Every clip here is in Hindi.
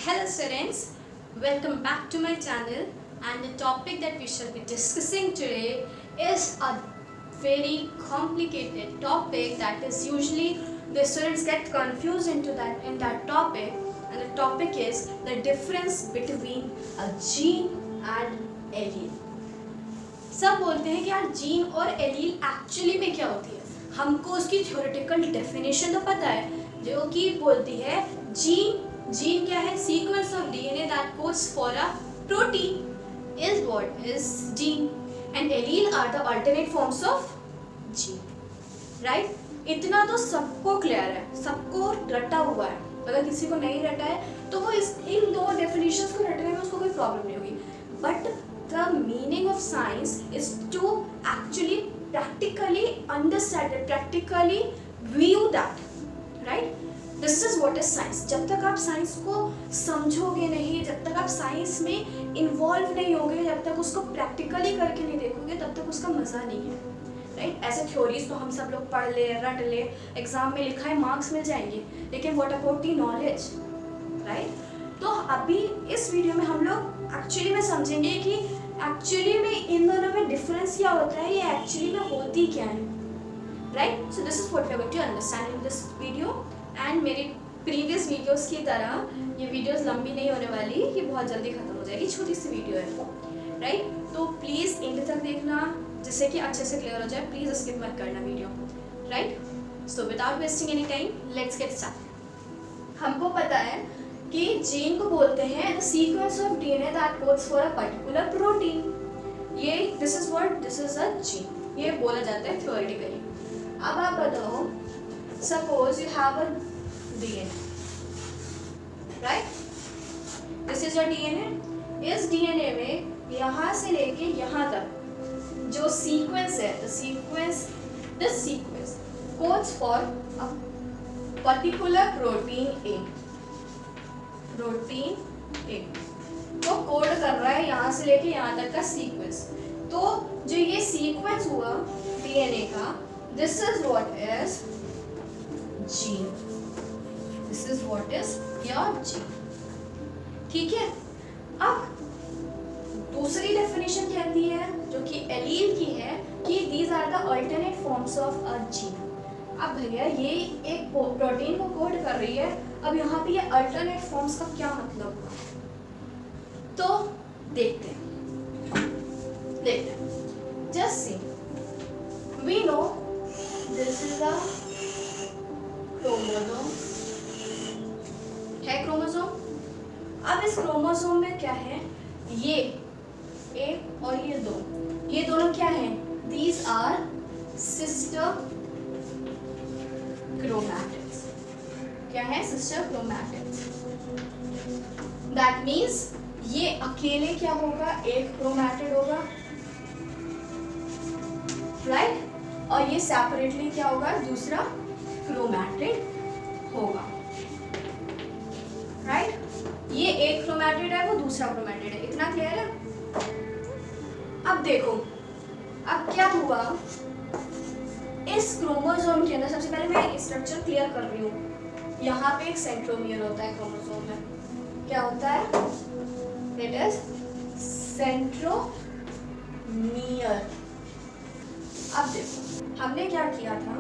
Hello students, welcome back to my channel, and the topic that we shall be discussing today is a very complicated topic that is usually the students get confused into that topic, and the topic is the difference between a gene and allele. सब बोलते हैं कि यार जीन और एलील एक्चुअली में क्या होती है, हमको उसकी थ्योरेटिकल डेफिनेशन तो पता है जो कि बोलती है जीन क्या है, sequence of DNA that codes for a protein is what is gene, and allele are the alternate forms of gene. Right, इतना तो सबको क्लियर है, सबको रटा हुआ है. अगर किसी को नहीं रटा है तो वो इन दो डेफिनेशंस को रटने में उसको कोई प्रॉब्लम नहीं होगी. But the meaning of science is to actually practically understand it, practically view that, right? This is what is science. जब तक आप साइंस को समझोगे नहीं, जब तक आप साइंस में इन्वॉल्व नहीं होगे, जब तक उसको प्रैक्टिकली करके नहीं देखोगे, तब तक उसका मज़ा नहीं है. राइट, ऐसे थ्योरीज तो हम सब लोग पढ़ ले, रट ले, एग्जाम में लिखा है मार्क्स मिल जाएंगे, लेकिन what about the knowledge, right? तो अभी इस वीडियो में हम लोग एक्चुअली में समझेंगे कि एक्चुअली में इन दोनों में डिफरेंस क्या होता है, ये एक्चुअली में होती क्या है. Right, so this is what we are going to understand in this video. And मेरी प्रीवियस वीडियोस की तरह ये वीडियोस लंबी नहीं होने वाली, ये बहुत जल्दी खत्म हो जाएगी, छोटी सी वीडियो है. राइट, तो प्लीज़ एंड तक देखना जिससे कि अच्छे से क्लियर हो जाए. प्लीज़ स्किप मत करना video. Right, so without wasting any time let's get start. हमको पता है कि जीन को बोलते हैं the sequence of DNA that codes for a particular protein. ये दिस इज अ जीन, ये बोला जाता है थ्योरेटिकली. अब आप बताओ, suppose you have a DNA, right? This is a DNA. इस डीएनए में यहाँ से लेके यहाँ तक जो सीक्वेंस है, this sequence codes for a particular protein A. Protein A तो कोड कर रहा है यहाँ से लेके यहाँ तक का सीक्वेंस. तो जो ये सीक्वेंस हुआ डीएनए का, this is what is gene. This is what is your gene. ठीक है. अब दूसरी डेफिनेशन कहती है जो कि एलील की है कि these are the alternate forms of a gene. अब भैया ये एक प्रोटीन को कोड कर रही है, अब यहाँ पे ये अल्टरनेट फॉर्म्स का क्या मतलब हुआ, तो देखते हैं. Just see, we know this is a chromosome है. क्रोमोसोम, अब इस क्रोमोसोम में क्या है, ये एक और ये दोनों क्या है, दीज आर सिस्टर क्रोमैटिड्स. क्या है, सिस्टर क्रोमैटिड्स. दैट मीन्स ये अकेले क्या होगा, एक क्रोमैटिड होगा, राइट? और ये सेपरेटली क्या होगा, दूसरा क्रोमैटिड होगा, राइट? ये एक क्रोमैटिड है, वो दूसरा क्रोमैटिड है. इतना क्लियर है? अब देखो, अब क्या हुआ इस क्रोमोसोम के अंदर. सबसे पहले मैं स्ट्रक्चर क्लियर कर रही हूँ. यहाँ पे एक सेंट्रोमियर होता है क्रोमोसोम में. क्या होता है? It is centromere. अब देखो हमने क्या किया था,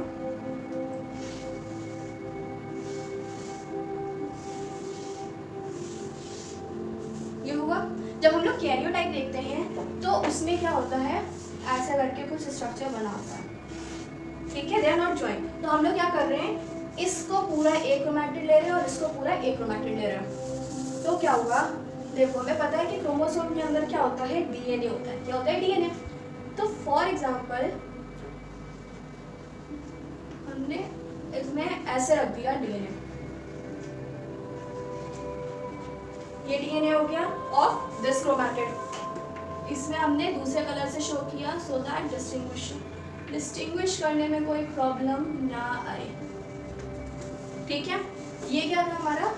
ये हुआ जब हम लोग कैरियोटाइप देखते हैं तो उसमें क्या होता है, ऐसा करके कुछ स्ट्रक्चर बना होता है. ठीक है, दे आर नॉट जॉइंट. तो हम लोग क्या कर रहे हैं, इसको पूरा एक क्रोमैटिड ले रहे हैं और इसको पूरा एक क्रोमैटिड ले रहे हैं. तो क्या हुआ, देखो हमें पता है कि क्रोमोसोम के अंदर क्या होता है, डीएनए होता है. क्या होता है, डीएनए. तो फॉर एग्जांपल हमने इसमें ऐसे रख दिया डीएनए. ये डीएनए हो गया ऑफ दिस क्रोमैटिड. इसमें हमने दूसरे कलर से शो किया सो दैट डिस्टिंग्विश करने में कोई प्रॉब्लम ना आए. ठीक है, ये क्या था हमारा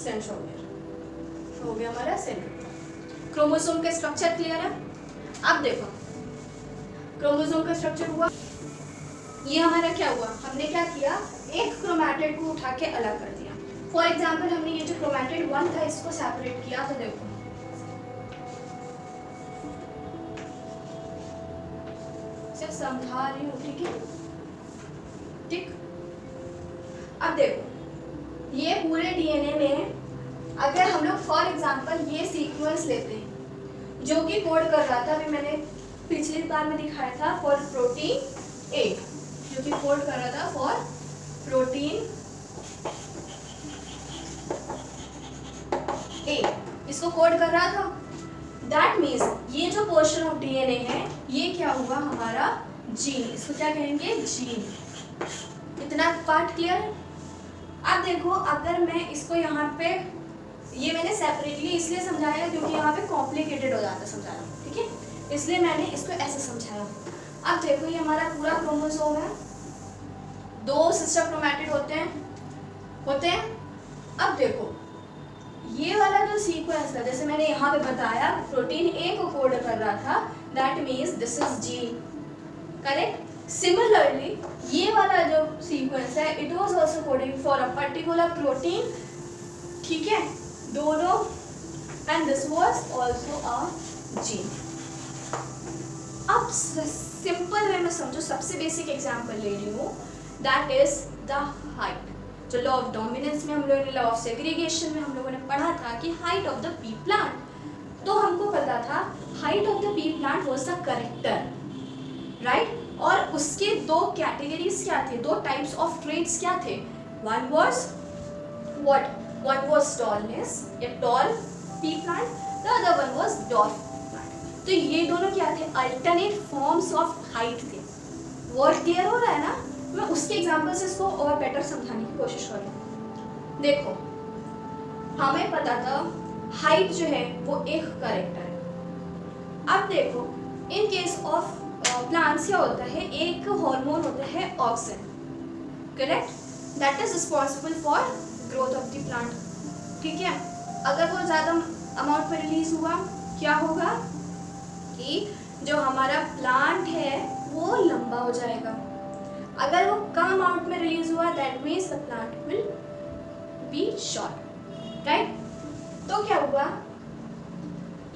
सेंट्रोमियर हो गया, हमारा सेंट्रोमियर. क्रोमोसोम का स्ट्रक्चर क्लियर है? अब देखो क्रोमोसोम का स्ट्रक्चर हुआ, ये हमारा क्या हुआ, हमने क्या किया, एक क्रोमैटिड को उठा के अलग कर दिया. फॉर एग्जाम्पल हमने ये जो क्रोमैटिड 1 था इसको सेपरेट किया था, देखो सिर्फ समझा रही हूँ, ठीक है, ठीक। अब देखो ये पूरे डीएनए में अगर हम लोग फॉर एग्जांपल ये सीक्वेंस लेते हैं जो कि कोड कर रहा था, अभी मैंने पिछली बार में दिखाया था फॉर प्रोटीन ए, जो कि कोड कर रहा था फॉर प्रोटीन ए, इसको कोड कर रहा था। दैट मीन्स ये जो पोर्शन ऑफ डीएनए है ये क्या हुआ हमारा जीन, इसको क्या कहेंगे जीन। इतना पार्ट क्लियर है। अब देखो अगर मैं इसको यहाँ पे, ये मैंने सेपरेटली इसलिए समझाया क्योंकि यहाँ पे कॉम्प्लिकेटेड हो जाता है समझाना, ठीक है, इसलिए मैंने इसको ऐसे समझाया। अब देखो ये हमारा पूरा क्रोमोसोम है, 2 सिस्टर क्रोमैटिड होते हैं। अब देखो ये वाला जो सीक्वेंस था, जैसे मैंने यहाँ पे बताया प्रोटीन ए को कोड कर रहा था, that means this is gene, correct. Similarly ये वाला जो सीक्वेंस है it was also coding for a particular protein, ठीक है, दोनों, and this was also a gene. अब सिंपल वे में समझो, सबसे बेसिक एग्जांपल ले रही हूँ, दैट इज द हाइट। जो लॉ ऑफ डोमिनेंस में हम लोगों ने, लॉ ऑफ सेग्रीगेशन में हम लोगों ने पढ़ा था कि height of the P plant, तो हमको पता था height of the P plant was the character, right. और उसके 2 कैटेगरीज क्या थे, 2 टाइप्स ऑफ ट्रेट्स क्या थे, one was what was tallness, a tall P plant, the other one was dwarf plant. तो ये दोनों क्या थे, अल्टरनेट फॉर्म्स ऑफ हाइट थे। वर्ड क्लियर हो रहा है ना। मैं उसके एग्जांपल से इसको और बेटर समझाने की कोशिश कर रही हूँ। देखो हमें पता था हाइट जो है वो एक कैरेक्टर है। अब देखो इन केस ऑफ प्लांट्स क्या होता है, एक हार्मोन होता है auxin, correct, that is responsible for growth of the plant, ठीक है। अगर वो ज़्यादा अमाउंट में रिलीज हुआ क्या होगा कि जो हमारा प्लांट है वो लंबा हो जाएगा। अगर वो कम अमाउंट में रिलीज हुआ that means the plant will be short, right. तो क्या हुआ,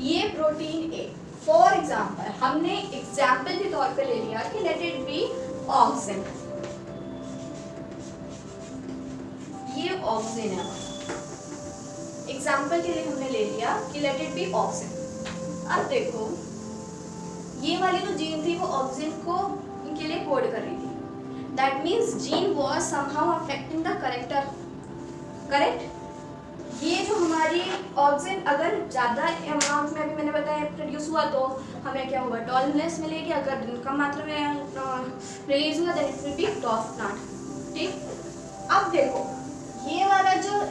ये प्रोटीन ए फॉर एग्जाम्पल हमने एग्जाम्पल के तौर पे ले लिया कि लेट इट बी ऑक्सिन, ये ऑक्सिन है, एग्जाम्पल के लिए हमने ले लिया कि लेट इट बी ऑक्सिन। अब देखो ये वाली जो जीन थी वो ऑक्सिन को इनके लिए कोड कर रही थी, that means gene was somehow affecting the character, correct. ये जो हमारी ऑक्सिन अगर ज़्यादा अमाउंट में, अभी मैंने बताया प्रोड्यूस हुआ तो हमें क्या हुआ, टॉलनेस मिलेगी। अगर कम मात्रा में रिलीज हुआ that it will be dwarf plant, ठीक। अब देखो ये वाला जो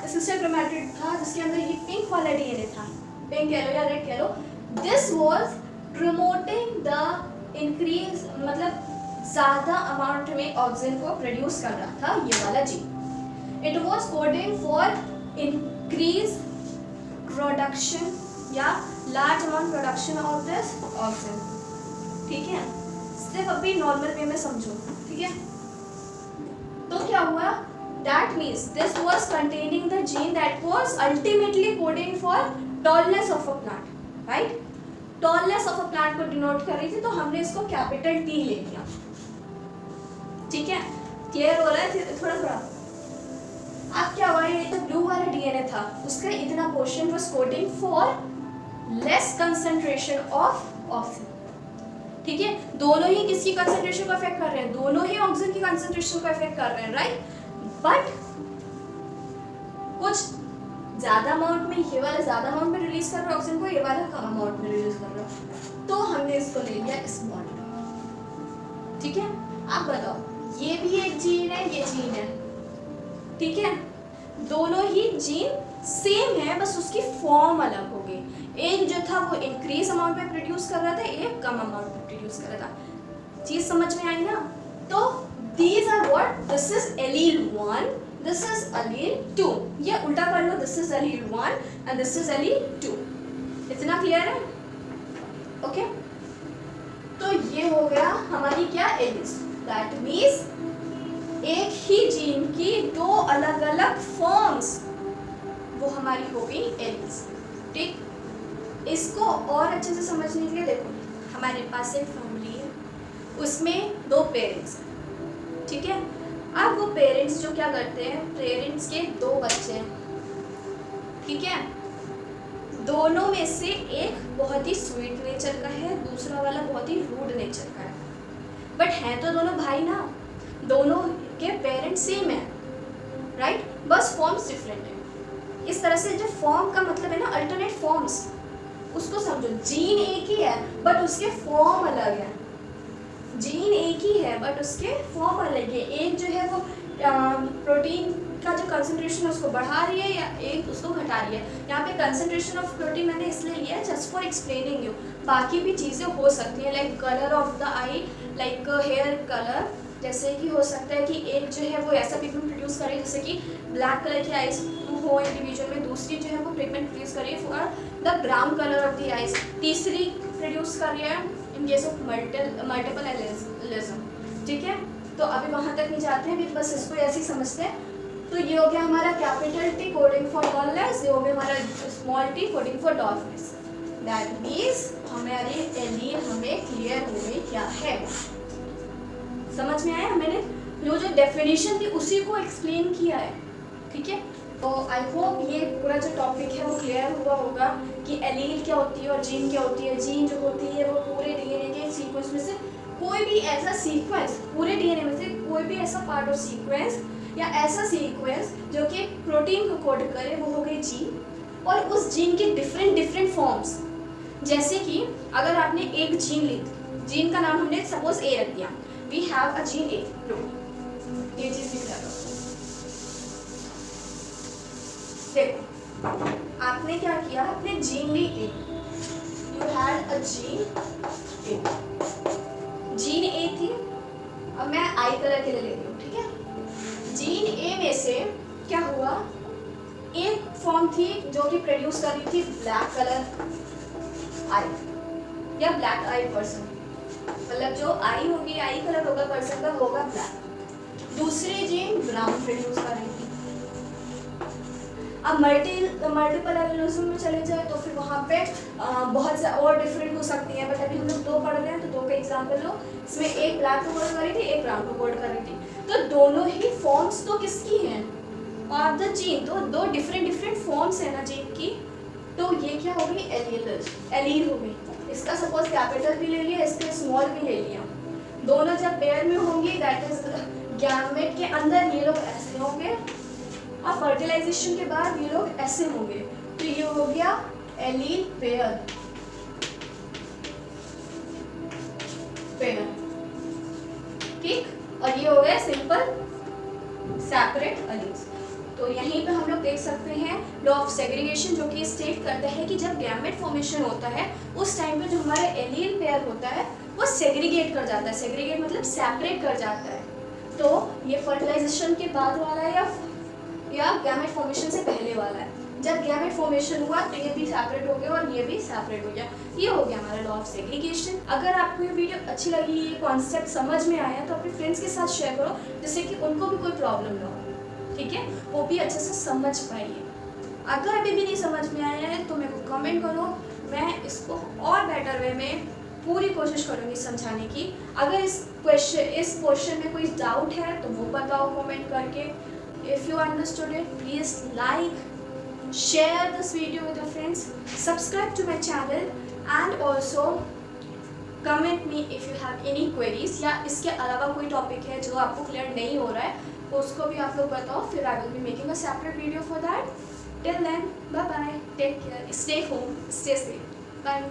सिस्टर क्रोमैटिड था जिसके अंदर ये पिंक वाला डीएनए था, पिंक कह लो या रेड कह लो, this was promoting the increase, मतलब ज़्यादा अमाउंट में ऑक्सिन को प्रोड्यूस कर रहा था ये वाला gene. It was coding for increase production या large amount production of this auxin, ठीक है। सिर्फ अभी नॉर्मल वे में समझो, ठीक है। तो क्या हुआ, that means this was containing the gene that was ultimately coding for tallness of a plant, right. Tallness of a plant को डिनोट कर रही थी, तो हमने इसको कैपिटल टी ले लिया, ठीक है। क्लियर हो रहा है थोड़ा थोड़ा। अब क्या हुआ, ये जो ब्लू वाला डीएनए था उसका इतना portion was coding for less concentration of oxygen, ठीक है। दोनों ही किसकी कंसंट्रेशन को अफेक्ट कर रहे हैं, दोनों ही ऑक्सीजन की कंसंट्रेशन को अफेक्ट कर रहे हैं, राइट। बट कुछ ज्यादा अमाउंट में ये वाला ज्यादा अमाउंट में रिलीज कर रहा है ऑक्सीजन को, ये वाला कम अमाउंट में रिलीज कर रहा है, तो हमने इसको ले लिया स्मॉल, ठीक है। अब बताओ ये भी एक जीन है, ये जीन है, ठीक है। दोनों ही जीन सेम है, बस उसकी फॉर्म अलग हो गई। एक जो था वो इंक्रीज अमाउंट में प्रोड्यूस कर रहा था, एक कम अमाउंट में प्रोड्यूस कर रहा था। चीज समझ में आई ना। तो these are what, this is allele 1, this is allele 2, ये उल्टा कर लो, this is allele 1 and this is allele 2। इतना क्लियर है, ओके। तो ये हो गया हमारी क्या एलील्स, दैट मीन्स एक ही जीन की दो अलग अलग फॉर्म्स, वो हमारी हो गई एलील्स। ठीक, इसको और अच्छे से समझने के लिए देखो, हमारे पास एक फैमिली है, उसमें दो पेरेंट्स हैं, ठीक है। अब वो पेरेंट्स जो क्या करते हैं, पेरेंट्स के दो बच्चे हैं, ठीक है। दोनों में से एक बहुत ही स्वीट नेचर का है, दूसरा वाला बहुत ही रूड नेचर का है, बट हैं तो दोनों भाई ना, दोनों के पेरेंट्स सेम है, राइट, बस फॉर्म्स डिफरेंट है। इस तरह से जो फॉर्म का मतलब है ना, अल्टरनेट फॉर्म्स, उसको समझो। जीन एक ही है बट उसके फॉर्म अलग है, जीन एक ही है बट उसके फॉर्म अलग है। एक जो है वो प्रोटीन का जो कंसंट्रेशन है उसको बढ़ा रही है, या एक उसको घटा रही है। यहाँ पे कंसंट्रेशन ऑफ प्रोटीन मैंने इसलिए लिया है जस्ट फॉर एक्सप्लेनिंग यू, बाकी भी चीज़ें हो सकती हैं, like colour of the eye, like hair colour, जैसे कि हो सकता है कि एक जो है वो ऐसा पिगमेंट प्रोड्यूस करे जैसे कि ब्लैक कलर की आइज हो इंडिविजुअल में, दूसरी जो है वो पिगमेंट प्रोड्यूस कर रही है for the brown colour of the eyes, तीसरी प्रोड्यूस कर रही है in case of multiple allelism, ठीक है। तो अभी वहाँ तक नहीं जाते हैं, अभी बस इसको ऐसे ही समझते हैं। तो ये हो गया हमारा capital T coding for dollars, ये हो गया हमारा small T coding for dolphins. That means हमारी एलील हमें क्लियर हो गई क्या है, समझ में आया। मैंने जो डेफिनेशन थी उसी को एक्सप्लेन किया है, ठीक है। तो आई होप ये पूरा जो टॉपिक है वो क्लियर हुआ होगा कि एलील क्या होती है और जीन क्या होती है। जीन जो होती है वो पूरे डीएनए के सीक्वेंस में से कोई भी ऐसा सीक्वेंस, पूरे डीएनए में से कोई भी ऐसा पार्ट ऑफ सीक्वेंस या ऐसा सीक्वेंस जो कि प्रोटीन को कोड करे, वो हो गई जीन। और उस जीन के डिफरेंट फॉर्म्स, जैसे कि अगर आपने एक जीन ली, जीन का नाम हमने सपोज ए रख दिया, we have a gene A, लो ये चीज लिख रहा, देखो आपने क्या किया, आपने जीन ली A, you had a gene A, gene A थी, अब मैं आई कलर के लिए ले रही हूँ, ठीक है। जीन ए में से क्या हुआ, एक फॉर्म थी जो कि प्रोड्यूस कर रही थी ब्लैक कलर आई या ब्लैक आई पर्सन, मतलब जो आई होगी, आई कलर होगा पर्सन का, होगा ब्लैक। दूसरी जीन ब्राउन प्रोड्यूस कर रही थी। अब मल्टीपल एलिज्म में चले जाए तो फिर वहाँ पे बहुत से और डिफरेंट हो सकती हैं, बट अभी हम लोग दो पढ़ रहे हैं तो दो का एग्जाम्पल लो। इसमें एक ब्लैक को कोड कर रही थी, एक ब्राउन को कोड कर रही थी, तो दोनों ही फॉर्म्स तो किसकी हैं, ऑफ द जीन, तो दो डिफरेंट फॉर्म्स है ना जीन की, तो ये क्या हो गई, एलील हो गई। इसका सपोज कैपिटल भी ले लिया, इसका स्मॉल भी ले लिया, दोनों जब पेयर में होंगी, दैट इज गैमेट के अंदर ये लोग ऐसे होंगे और फर्टिलाइजेशन के बाद ये लोग ऐसे होंगे, तो ये हो गया एलील पेयर, ठीक। और ये हो गया सिंपल सेपरेट एलील्स। तो यहीं पे हम लोग देख सकते हैं लॉ ऑफ सेग्रीगेशन, जो कि स्टेट करता है कि जब गैमेट फॉर्मेशन होता है उस टाइम पे जो हमारा एलील पेयर होता है वो सेग्रीगेट कर जाता है, सेग्रीगेट मतलब सेपरेट कर जाता है। तो ये फर्टिलाइजेशन के बाद वाला है या गैमेट फॉर्मेशन से पहले वाला है। जब गैमेट फॉर्मेशन हुआ तो ये भी सेपरेट हो गया और ये भी सेपरेट हो गया, ये हो गया हमारा लॉ ऑफ सेग्रीगेशन। अगर आपको ये वीडियो अच्छी लगी, ये कॉन्सेप्ट समझ में आया तो अपने फ्रेंड्स के साथ शेयर करो, जिससे कि उनको भी कोई प्रॉब्लम ना हो, ठीक है, वो भी अच्छे से समझ पाइए। अगर अभी भी नहीं समझ में आया है तो मेरे को कमेंट करो, मैं इसको और बेटर वे में पूरी कोशिश करूँगी समझाने की। अगर इस क्वेश्चन में कोई डाउट है तो वो बताओ कमेंट करके। If you understood it, please like, share this video with your friends, subscribe to my channel and also comment me if you have any queries, या इसके अलावा कोई टॉपिक है जो आपको क्लियर नहीं हो रहा है तो उसको भी आप लोग बताओ, फिर I will be making a separate video for that. Till then, bye bye, take care, stay home, stay safe, bye.